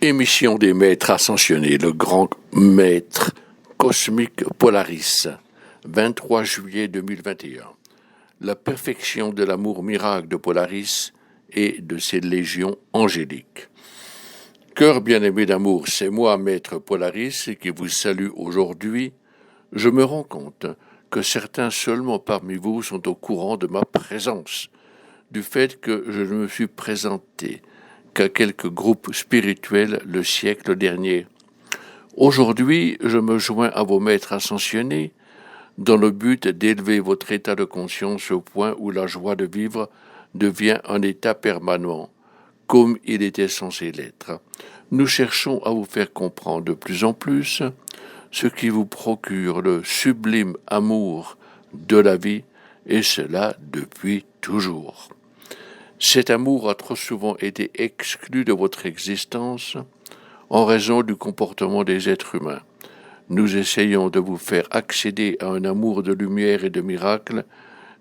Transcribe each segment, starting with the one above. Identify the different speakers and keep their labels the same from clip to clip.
Speaker 1: Émission des maîtres ascensionnés, le grand maître cosmique Polaris, 23 juillet 2021. La perfection de l'amour miracle de Polaris et de ses légions angéliques. Cœur bien-aimé d'amour, c'est moi, maître Polaris, qui vous salue aujourd'hui. Je me rends compte que certains seulement parmi vous sont au courant de ma présence, du fait que je ne me suis présenté qu'à quelques groupes spirituels le siècle dernier. Aujourd'hui, je me joins à vos maîtres ascensionnés dans le but d'élever votre état de conscience au point où la joie de vivre devient un état permanent, comme il était censé l'être. Nous cherchons à vous faire comprendre de plus en plus ce qui vous procure le sublime amour de la vie, et cela depuis toujours. Cet amour a trop souvent été exclu de votre existence en raison du comportement des êtres humains. Nous essayons de vous faire accéder à un amour de lumière et de miracle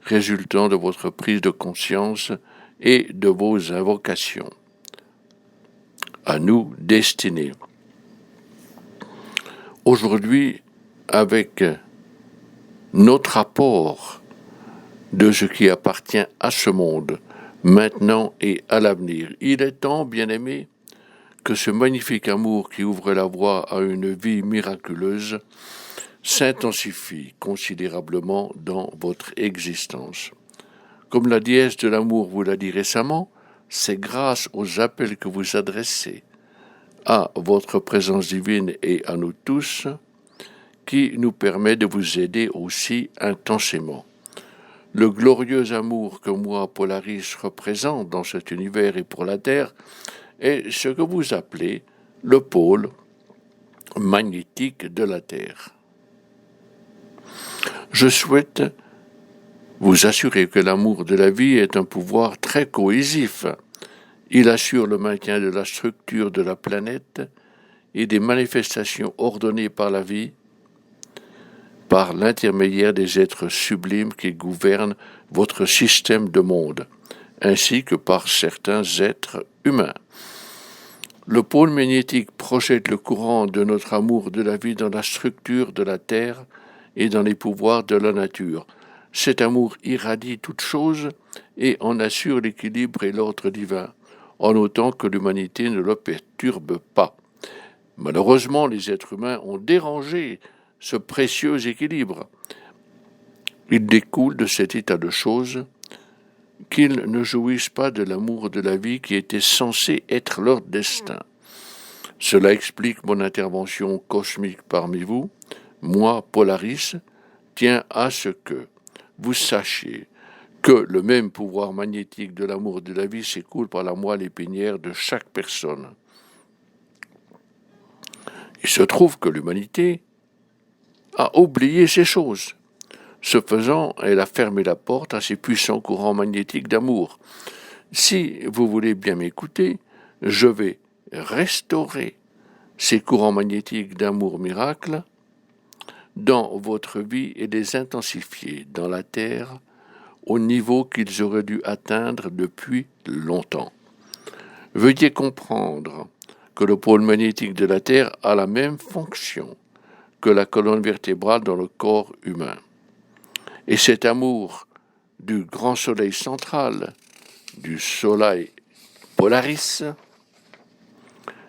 Speaker 1: résultant de votre prise de conscience et de vos invocations. À nous destinés. Aujourd'hui, avec notre apport de ce qui appartient à ce monde, maintenant et à l'avenir, il est temps, bien-aimés, que ce magnifique amour qui ouvre la voie à une vie miraculeuse s'intensifie considérablement dans votre existence. Comme la déesse de l'amour vous l'a dit récemment, c'est grâce aux appels que vous adressez à votre présence divine et à nous tous qui nous permet de vous aider aussi intensément. Le glorieux amour que moi, Polaris, représente dans cet univers et pour la Terre est ce que vous appelez le pôle magnétique de la Terre. Je souhaite vous assurer que l'amour de la vie est un pouvoir très cohésif. Il assure le maintien de la structure de la planète et des manifestations ordonnées par la vie, par l'intermédiaire des êtres sublimes qui gouvernent votre système de monde, ainsi que par certains êtres humains. Le pôle magnétique projette le courant de notre amour de la vie dans la structure de la Terre et dans les pouvoirs de la nature. Cet amour irradie toute chose et en assure l'équilibre et l'ordre divin, en autant que l'humanité ne le perturbe pas. Malheureusement, les êtres humains ont dérangé ce précieux équilibre. Il découle de cet état de choses qu'ils ne jouissent pas de l'amour de la vie qui était censé être leur destin. Cela explique mon intervention cosmique parmi vous. Moi, Polaris, tiens à ce que vous sachiez que le même pouvoir magnétique de l'amour de la vie s'écoule par la moelle épinière de chaque personne. Il se trouve que l'humanité a oublié ces choses. Ce faisant, elle a fermé la porte à ces puissants courants magnétiques d'amour. Si vous voulez bien m'écouter, je vais restaurer ces courants magnétiques d'amour miracle dans votre vie et les intensifier dans la Terre au niveau qu'ils auraient dû atteindre depuis longtemps. Veuillez comprendre que le pôle magnétique de la Terre a la même fonction que la colonne vertébrale dans le corps humain. Et cet amour du grand soleil central, du soleil Polaris,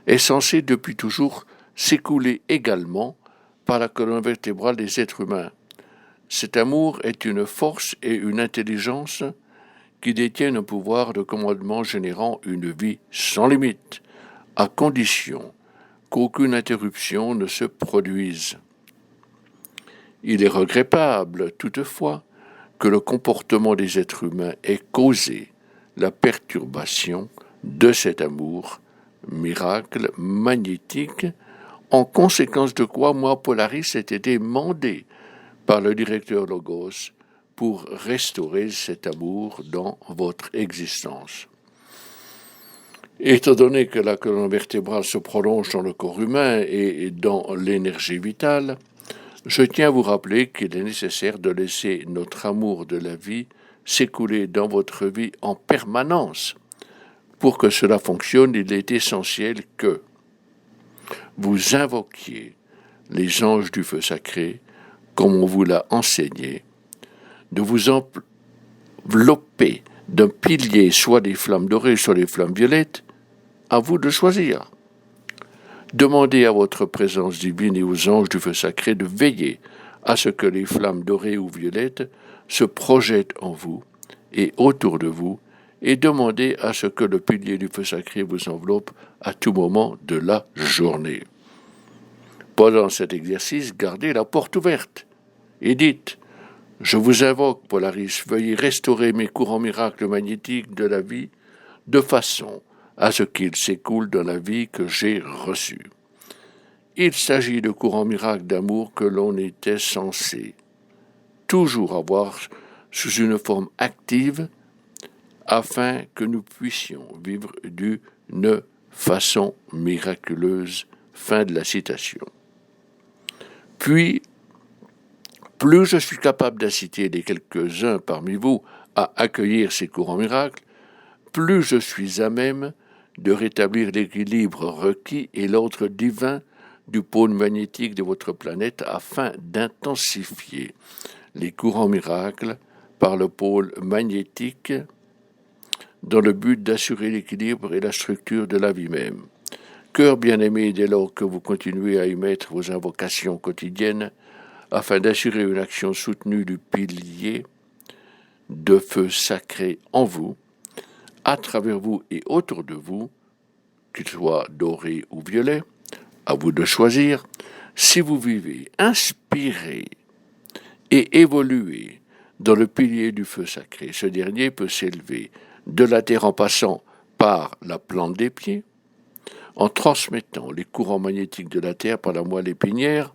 Speaker 1: est censé depuis toujours s'écouler également par la colonne vertébrale des êtres humains. Cet amour est une force et une intelligence qui détiennent un pouvoir de commandement générant une vie sans limite, à condition qu'aucune interruption ne se produise. Il est regrettable, toutefois, que le comportement des êtres humains ait causé la perturbation de cet amour miracle magnétique, en conséquence de quoi moi, Polaris, ai été mandé par le directeur Logos pour restaurer cet amour dans votre existence. Étant donné que la colonne vertébrale se prolonge dans le corps humain et dans l'énergie vitale, je tiens à vous rappeler qu'il est nécessaire de laisser notre amour de la vie s'écouler dans votre vie en permanence. Pour que cela fonctionne, il est essentiel que vous invoquiez les anges du feu sacré, comme on vous l'a enseigné, de vous envelopper d'un pilier, soit des flammes dorées, soit des flammes violettes, à vous de choisir. Demandez à votre présence divine et aux anges du feu sacré de veiller à ce que les flammes dorées ou violettes se projettent en vous et autour de vous, et demandez à ce que le pilier du feu sacré vous enveloppe à tout moment de la journée. Pendant cet exercice, gardez la porte ouverte et dites « Je vous invoque, Polaris, veuillez restaurer mes courants miracles magnétiques de la vie de façon à ce qu'ils s'écoulent dans la vie que j'ai reçue. » Il s'agit de courants miracles d'amour que l'on était censé toujours avoir sous une forme active afin que nous puissions vivre d'une façon miraculeuse. Fin de la citation. Puis, plus je suis capable d'inciter les quelques-uns parmi vous à accueillir ces courants miracles, plus je suis à même de rétablir l'équilibre requis et l'ordre divin du pôle magnétique de votre planète afin d'intensifier les courants miracles par le pôle magnétique dans le but d'assurer l'équilibre et la structure de la vie même. Cœur bien-aimé, dès lors que vous continuez à émettre vos invocations quotidiennes afin d'assurer une action soutenue du pilier de feu sacré en vous, à travers vous et autour de vous, qu'il soit doré ou violet, à vous de choisir, si vous vivez inspiré et évolué dans le pilier du feu sacré, ce dernier peut s'élever de la terre en passant par la plante des pieds, en transmettant les courants magnétiques de la terre par la moelle épinière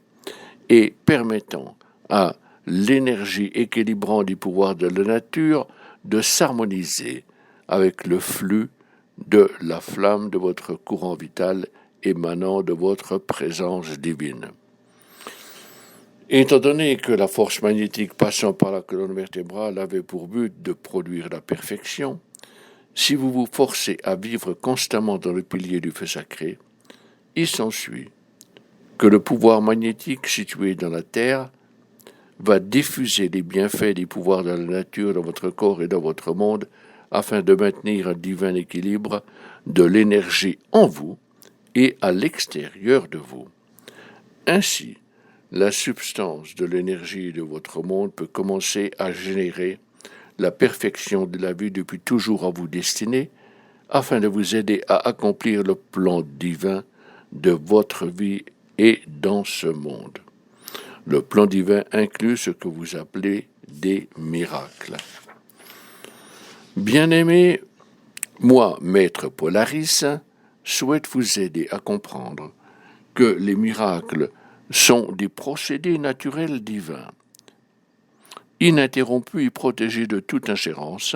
Speaker 1: et permettant à l'énergie équilibrante du pouvoir de la nature de s'harmoniser avec le flux de la flamme de votre courant vital émanant de votre présence divine. Étant donné que la force magnétique passant par la colonne vertébrale avait pour but de produire la perfection, si vous vous forcez à vivre constamment dans le pilier du feu sacré, il s'ensuit que le pouvoir magnétique situé dans la Terre va diffuser les bienfaits des pouvoirs de la nature dans votre corps et dans votre monde afin de maintenir un divin équilibre de l'énergie en vous et à l'extérieur de vous. Ainsi, la substance de l'énergie de votre monde peut commencer à générer la perfection de la vie depuis toujours à vous destiner, afin de vous aider à accomplir le plan divin de votre vie et dans ce monde. Le plan divin inclut ce que vous appelez des miracles. Bien-aimés, moi, Maître Polaris, souhaite vous aider à comprendre que les miracles sont des procédés naturels divins, ininterrompus et protégés de toute ingérence,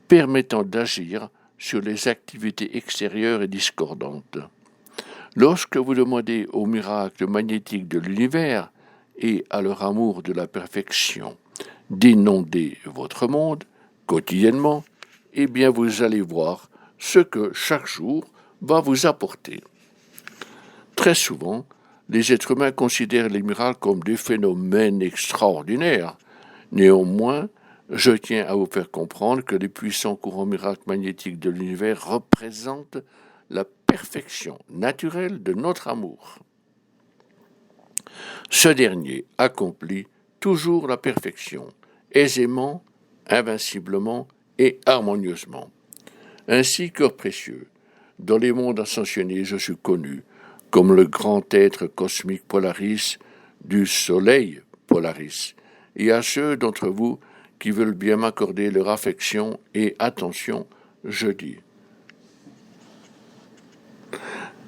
Speaker 1: permettant d'agir sur les activités extérieures et discordantes. Lorsque vous demandez aux miracles magnétiques de l'univers et à leur amour de la perfection d'inonder votre monde quotidiennement, eh bien vous allez voir ce que chaque jour va vous apporter. Très souvent, les êtres humains considèrent les miracles comme des phénomènes extraordinaires. Néanmoins, je tiens à vous faire comprendre que les puissants courants miracles magnétiques de l'univers représentent la perfection naturelle de notre amour. Ce dernier accomplit toujours la perfection, aisément, invinciblement et harmonieusement. Ainsi, cœur précieux, dans les mondes ascensionnés, je suis connu comme le grand être cosmique Polaris du Soleil Polaris, et à ceux d'entre vous qui veulent bien m'accorder leur affection et attention, je dis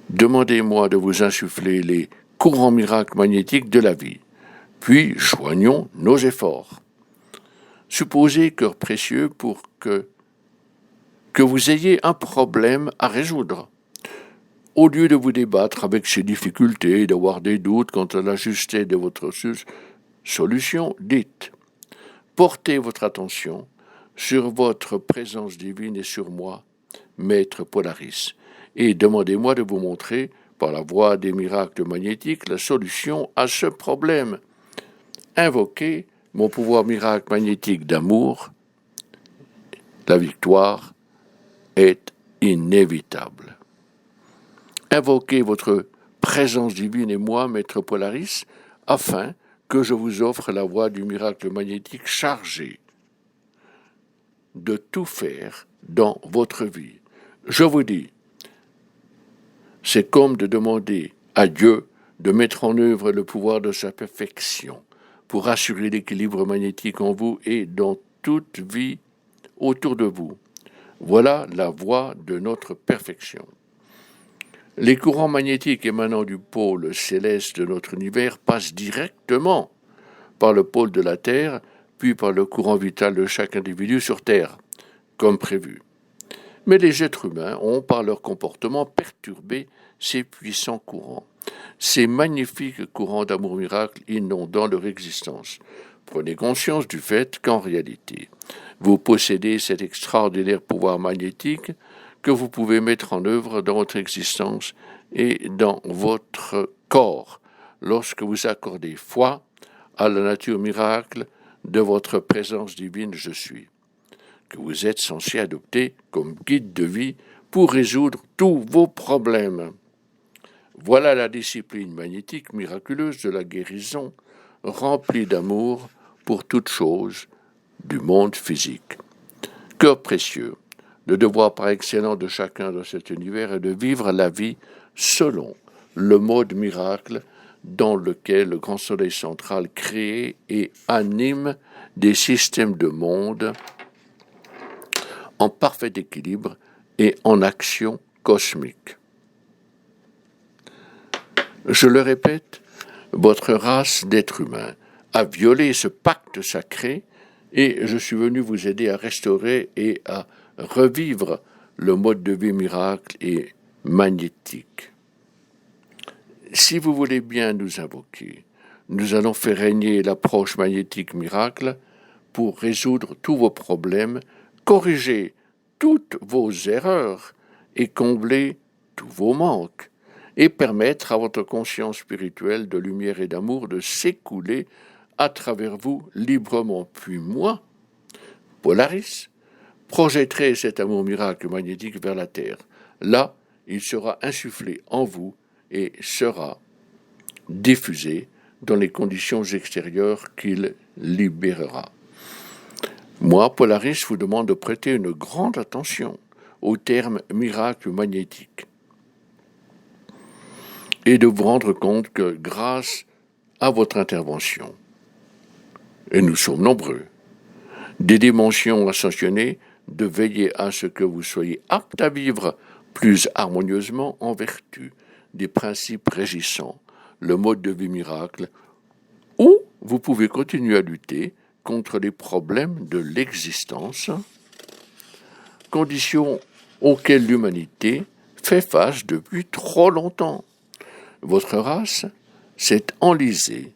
Speaker 1: demandez-moi de vous insuffler les courants miracles magnétiques de la vie, puis joignons nos efforts. Supposez, cœur précieux, pour que vous ayez un problème à résoudre. Au lieu de vous débattre avec ces difficultés et d'avoir des doutes quant à la justesse de votre solution, dites, portez votre attention sur votre présence divine et sur moi, Maître Polaris, et demandez-moi de vous montrer par la voie des miracles magnétiques la solution à ce problème. Invoquez mon pouvoir miracle magnétique d'amour. La victoire est inévitable. Invoquez votre présence divine et moi, Maître Polaris, afin que je vous offre la voie du miracle magnétique chargée de tout faire dans votre vie. Je vous dis, c'est comme de demander à Dieu de mettre en œuvre le pouvoir de sa perfection pour assurer l'équilibre magnétique en vous et dans toute vie autour de vous. Voilà la voie de notre perfection. Les courants magnétiques émanant du pôle céleste de notre univers passent directement par le pôle de la Terre, puis par le courant vital de chaque individu sur Terre, comme prévu. Mais les êtres humains ont, par leur comportement, perturbé ces puissants courants, ces magnifiques courants d'amour miracle inondant leur existence. Prenez conscience du fait qu'en réalité, vous possédez cet extraordinaire pouvoir magnétique que vous pouvez mettre en œuvre dans votre existence et dans votre corps lorsque vous accordez foi à la nature miracle de votre présence divine je suis, que vous êtes censé adopter comme guide de vie pour résoudre tous vos problèmes. Voilà la discipline magnétique miraculeuse de la guérison, remplie d'amour pour toute chose du monde physique. Cœur précieux, le devoir par excellence de chacun dans cet univers est de vivre la vie selon le mode miracle dans lequel le grand soleil central crée et anime des systèmes de monde en parfait équilibre et en action cosmique. Je le répète, votre race d'êtres humains a violé ce pacte sacré et je suis venu vous aider à restaurer et à revivre le mode de vie miracle et magnétique. Si vous voulez bien nous invoquer, nous allons faire régner l'approche magnétique miracle pour résoudre tous vos problèmes, corriger toutes vos erreurs et combler tous vos manques, et permettre à votre conscience spirituelle de lumière et d'amour de s'écouler à travers vous librement. Puis moi, Polaris, projetterai cet amour miracle magnétique vers la Terre. Là, il sera insufflé en vous et sera diffusé dans les conditions extérieures qu'il libérera. Moi, Polaris, vous demande de prêter une grande attention au terme miracle magnétique et de vous rendre compte que grâce à votre intervention, et nous sommes nombreux, des dimensions ascensionnées, de veiller à ce que vous soyez aptes à vivre plus harmonieusement en vertu des principes régissant le mode de vie miracle, ou vous pouvez continuer à lutter contre les problèmes de l'existence, conditions auxquelles l'humanité fait face depuis trop longtemps. Votre race s'est enlisée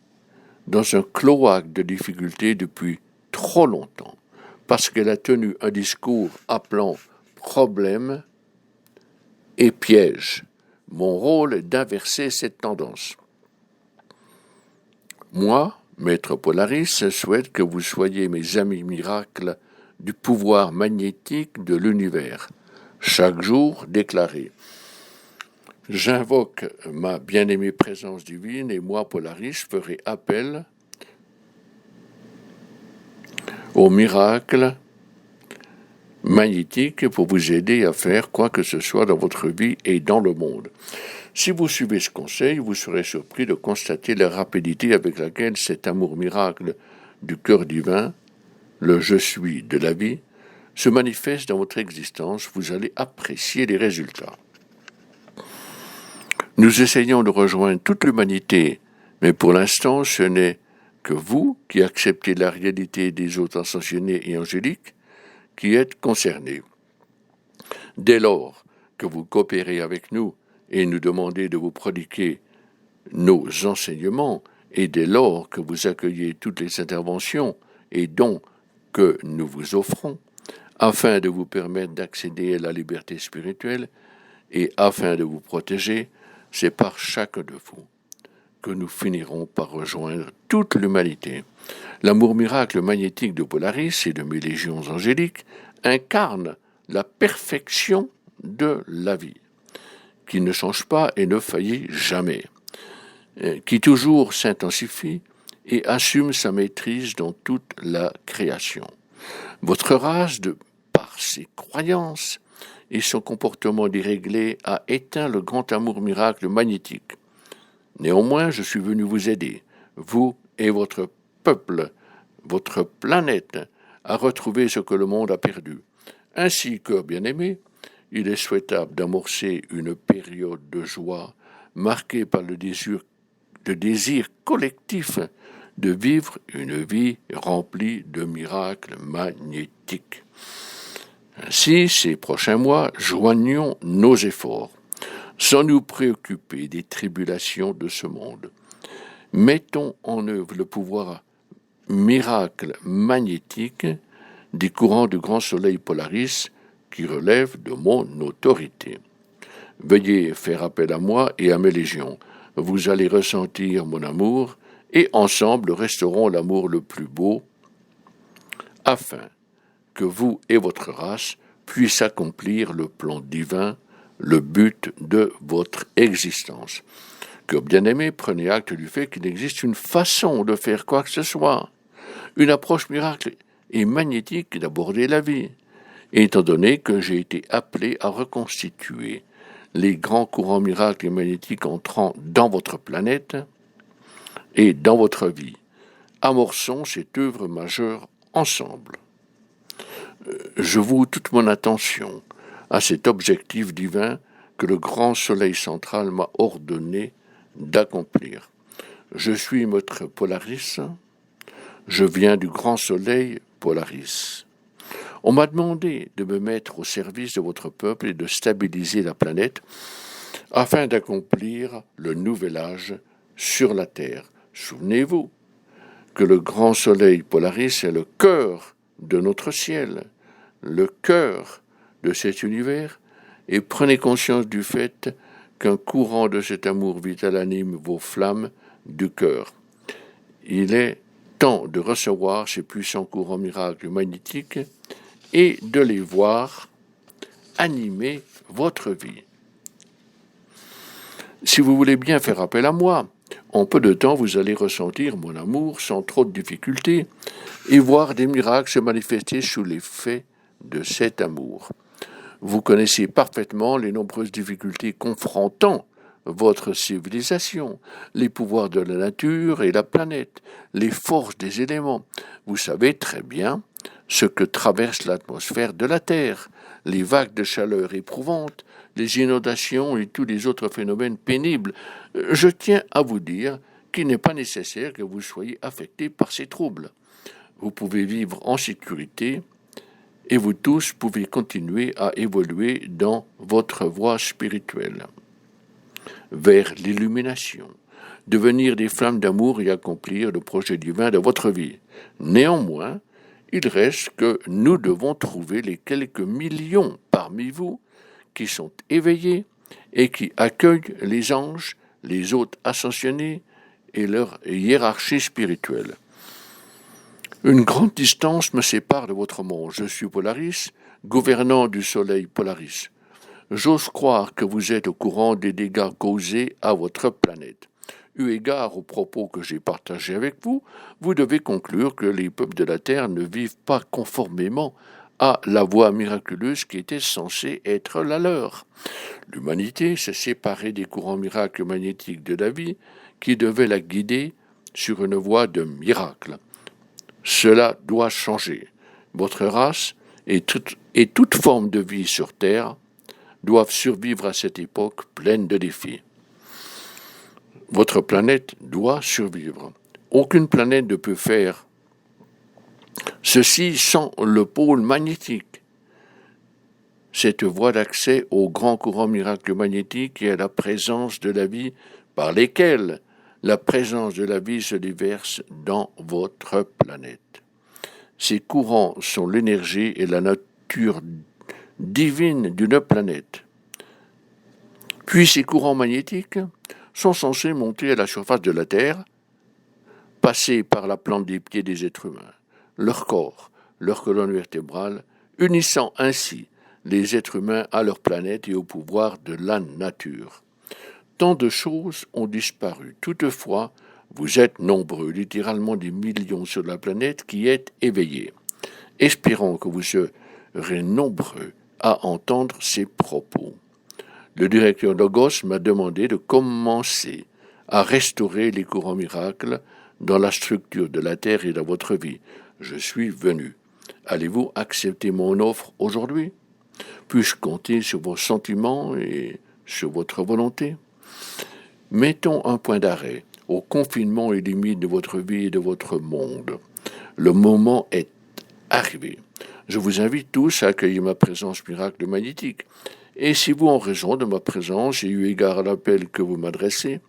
Speaker 1: dans un cloaque de difficultés depuis trop longtemps, parce qu'elle a tenu un discours appelant problème et piège. Mon rôle est d'inverser cette tendance. Moi, Maître Polaris, souhaite que vous soyez mes amis miracles du pouvoir magnétique de l'univers. Chaque jour, déclarez. J'invoque ma bien-aimée présence divine et moi, Polaris, ferai appel au miracle magnétique pour vous aider à faire quoi que ce soit dans votre vie et dans le monde. Si vous suivez ce conseil, vous serez surpris de constater la rapidité avec laquelle cet amour miracle du cœur divin, le « je suis » de la vie, se manifeste dans votre existence. Vous allez apprécier les résultats. Nous essayons de rejoindre toute l'humanité, mais pour l'instant, ce n'est que vous qui acceptez la réalité des autres ascensionnés et angéliques qui êtes concernés. Dès lors que vous coopérez avec nous et nous demandez de vous prodiguer nos enseignements, et dès lors que vous accueillez toutes les interventions et dons que nous vous offrons, afin de vous permettre d'accéder à la liberté spirituelle et afin de vous protéger, c'est par chacun de vous que nous finirons par rejoindre toute l'humanité. L'amour miracle magnétique de Polaris et de mes légions angéliques incarne la perfection de la vie, qui ne change pas et ne faillit jamais, qui toujours s'intensifie et assume sa maîtrise dans toute la création. Votre race, par ses croyances et son comportement déréglé, a éteint le grand amour miracle magnétique. Néanmoins, je suis venu vous aider, vous et votre peuple, votre planète, à retrouver ce que le monde a perdu. Ainsi que, bien-aimés, il est souhaitable d'amorcer une période de joie marquée par le désir collectif de vivre une vie remplie de miracles magnétiques. Ainsi, ces prochains mois, joignons nos efforts, sans nous préoccuper des tribulations de ce monde. Mettons en œuvre le pouvoir miracle magnétique des courants du grand soleil Polaris qui relèvent de mon autorité. Veuillez faire appel à moi et à mes légions. Vous allez ressentir mon amour et ensemble resterons l'amour le plus beau afin que vous et votre race puissent accomplir le plan divin, le but de votre existence. Que, bien-aimés, prenez acte du fait qu'il existe une façon de faire quoi que ce soit, une approche miracle et magnétique d'aborder la vie. Et étant donné que j'ai été appelé à reconstituer les grands courants miracles et magnétiques entrant dans votre planète et dans votre vie, amorçons cette œuvre majeure ensemble. Je voue toute mon attention à cet objectif divin que le grand soleil central m'a ordonné d'accomplir. Je suis votre Polaris, je viens du grand soleil Polaris. On m'a demandé de me mettre au service de votre peuple et de stabiliser la planète afin d'accomplir le nouvel âge sur la Terre. Souvenez-vous que le grand soleil Polaris est le cœur de notre ciel, le cœur de cet univers, et prenez conscience du fait qu'un courant de cet amour vital anime vos flammes du cœur. Il est temps de recevoir ces puissants courants miracles magnétiques et de les voir animer votre vie. Si vous voulez bien faire appel à moi, en peu de temps vous allez ressentir mon amour sans trop de difficultés et voir des miracles se manifester sous l'effet de cet amour. Vous connaissez parfaitement les nombreuses difficultés confrontant votre civilisation, les pouvoirs de la nature et la planète, les forces des éléments. Vous savez très bien ce que traverse l'atmosphère de la Terre, les vagues de chaleur éprouvantes, les inondations et tous les autres phénomènes pénibles. Je tiens à vous dire qu'il n'est pas nécessaire que vous soyez affectés par ces troubles. Vous pouvez vivre en sécurité et vous tous pouvez continuer à évoluer dans votre voie spirituelle vers l'illumination, devenir des flammes d'amour et accomplir le projet divin de votre vie. Néanmoins, il reste que nous devons trouver les quelques millions parmi vous qui sont éveillés et qui accueillent les anges, les hôtes ascensionnés et leur hiérarchie spirituelle. Une grande distance me sépare de votre monde. Je suis Polaris, gouvernant du soleil Polaris. J'ose croire que vous êtes au courant des dégâts causés à votre planète. Eu égard aux propos que j'ai partagés avec vous, vous devez conclure que les peuples de la Terre ne vivent pas conformément à la voie miraculeuse qui était censée être la leur. L'humanité s'est séparée des courants miracles magnétiques de la vie qui devaient la guider sur une voie de miracle. Cela doit changer. Votre race et toute forme de vie sur Terre doivent survivre à cette époque pleine de défis. Votre planète doit survivre. Aucune planète ne peut faire ceci sans le pôle magnétique. Cette voie d'accès au grand courant miracle magnétique et à la présence de la vie par lesquels la présence de la vie se déverse dans votre planète. Ces courants sont l'énergie et la nature divine d'une planète. Puis ces courants magnétiques sont censés monter à la surface de la Terre, passer par la plante des pieds des êtres humains, leur corps, leur colonne vertébrale, unissant ainsi les êtres humains à leur planète et au pouvoir de la nature. Tant de choses ont disparu. Toutefois, vous êtes nombreux, littéralement des millions sur la planète, qui êtes éveillés. Espérons que vous serez nombreux à entendre ces propos. Le directeur Logos m'a demandé de commencer à restaurer les courants miracles dans la structure de la Terre et dans votre vie. Je suis venu. Allez-vous accepter mon offre aujourd'hui? Puis-je compter sur vos sentiments et sur votre volonté? Mettons un point d'arrêt au confinement et limites de votre vie et de votre monde. Le moment est arrivé. Je vous invite tous à accueillir ma présence miracle magnétique. Et si vous, en raison de ma présence, et eu égard à l'appel que vous m'adressez,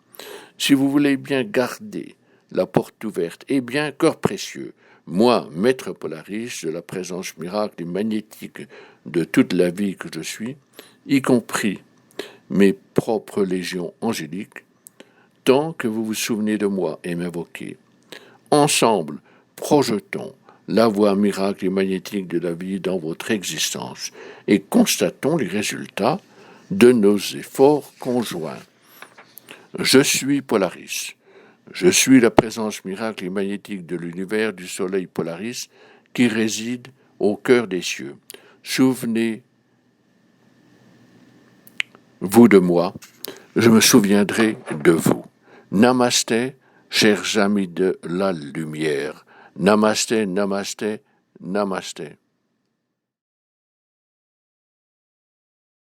Speaker 1: si vous voulez bien garder la porte ouverte, eh bien, cœur précieux, moi, maître Polaris, de la présence miracle et magnétique de toute la vie que je suis, y compris mes propres légions angéliques, tant que vous vous souvenez de moi et m'invoquez, ensemble, projetons la voie miracle et magnétique de la vie dans votre existence et constatons les résultats de nos efforts conjoints. Je suis Polaris. Je suis la présence miracle et magnétique de l'univers du soleil Polaris qui réside au cœur des cieux. Souvenez-vous de moi, je me souviendrai de vous. Namasté, chers amis de la lumière. Namasté, namasté, namasté.